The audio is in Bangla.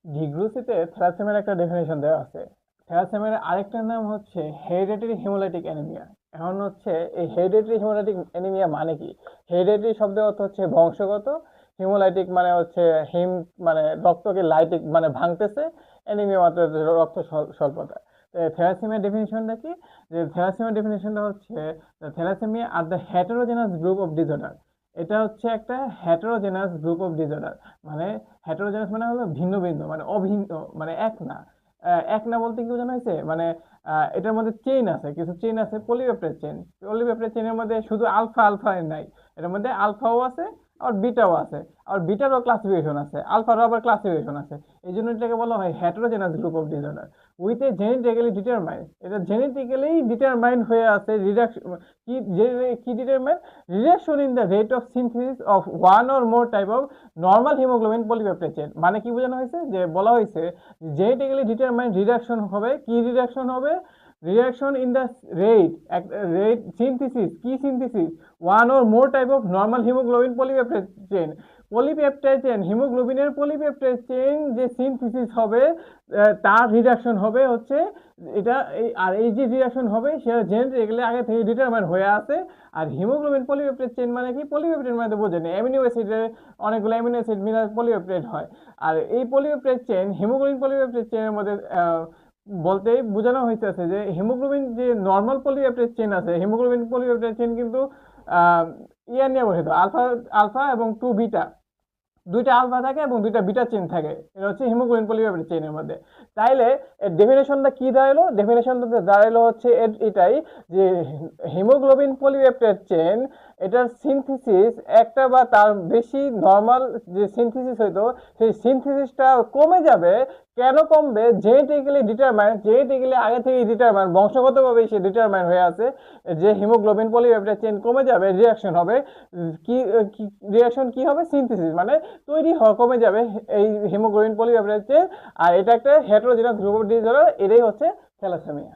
ডিগ্রুসিতে থ্যালাসেমিয়ার একটা ডেফিনেশন দেওয়া আছে। থ্যালাসেমিয়ার আরেকটা নাম হচ্ছে হেরিডিটারি হিমোলাইটিক অ্যানিমিয়া। এখন হচ্ছে এই হেরিডিটারি হিমোলাইটিক অ্যানিমিয়া মানে কি? হেরিডিটারি শব্দের অর্থ হচ্ছে বংশগত, হিমোলাইটিক মানে হচ্ছে হিম মানে রক্তকে লাইটিক মানে ভাঙতেছে, অ্যানিমিয়া মানে হচ্ছে রক্ত স্বল্পতা। থ্যালাসেমিয়ার ডেফিনেশনটা কি? যে থ্যালাসেমিয়ার ডেফিনেশনটা হচ্ছে thalassaemia are the heterogeneous group of disorder. এটা হচ্ছে একটা হেটেরোজেনাস গ্রুপ অফ ডিসঅর্ডার। মানে হেটেরোজেনাস মানে হলো ভিন্ন ভিন্ন, মানে অভিন্ন, মানে এক না। এক না বলতে কি বোঝানো হয়েছে? মানে এটার মধ্যে চেইন আছে, কিছু চেইন আছে, পলিপেপটাইড চেইন। পলিপেপটাইড চেইনের মধ্যে শুধু আলফা আলফা নাই, এটার মধ্যে আলফাও আছে আর বিটাও আছে, আর বিটারও ক্লাসিফিকেশন আছে, আলফারও আবার ক্লাসিফিকেশন আছে। এই জন্য এটাকে বলা হয় heterogeneous group of disorder with a genetically determined. এটা জেনেটিক্যালি ডিটারমাইন্ড হয়ে আছে রিডাকশন। কি determined? Reduction in the rate of synthesis of one or more type of normal haemoglobin polypeptide chain. মানে কি বোঝানো হয়েছে? যে বলা হয়েছে জেনেটিক্যালি ডিটারমাইন্ড রিডাকশন হবে। কি রিডাকশন হবে? Reduction in the rate synthesis. কি synthesis? One or more type of normal haemoglobin polypeptide chain. Polypeptide chain, হিমোগ্লোবিনের পলিপেপটাইড চেইন যে সিনথেসিস হবে তার রিডাকশন হবে হচ্ছে এটা। আর এই যে রিডাকশন হবে সেটা জেনেটিক্যালি আগে থেকে ডিটারমাইন হয়ে আছে। আর হিমোগ্লোবিন পলিপেপটাইড চেইন মানে কি? পলিপেপটাইড মানে তো বোঝেন, অ্যামিনো অ্যাসিডের অনেকগুলো অ্যামিনো অ্যাসিড মিলে পলিপেপটাইড হয়। আর এই পলিপেপটাইড চেইন, হিমোগ্লোবিন পলিপেপটাইড চেইনের মধ্যে বলতেই বোঝানো হইতেছে যে হিমোগ্লোবিন যে নর্মাল পলিপেপটাইড চেইন আছে, হিমোগ্লোবিন পলিপেপটাইড চেইন কিন্তু ইয়ে নিয়ে গঠিত, আলফা আলফা এবং টু বিটা। দুইটা আলফা থাকে এবং দুইটা বিটা চেইন থাকে। এটা হচ্ছে হিমোগ্লোবিন পলিপেপটাইড চেইনের মধ্যে। তাইলে এর ডেফিনেশনটা কি দাঁড়ালো? ডেফিনেশনটা দাঁড়ালো হচ্ছে এটাই যে হিমোগ্লোবিন পলিপেপটাইড চেইন এটার সিনথেসিস একটা বা তার বেশি নর্মাল যে সিনথেসিস হইতো সেই সিনথেসিসটা কমে যাবে। কেন কমবে? জেনেটিক্যালি ডিটারমাইন, জেনেটিক্যালি আগে থেকেই ডিটারমাইন, বংশগতভাবে সে ডিটারমাইন হয়ে আছে যে হিমোগ্লোবিন পলিপেপটাইড চেইন কমে যাবে, রিয়াকশন হবে। কি রিয়াকশন কি হবে? সিনথেসিস মানে তৈরি হওয়া কমে যাবে এই হিমোগ্লোবিন পলিপেপটাইড চেইন। আর এটা একটা হেটেরোজেনাস গ্রুপ অফ ডিসঅর্ডার, এটাই হচ্ছে থ্যালাসেমিয়া।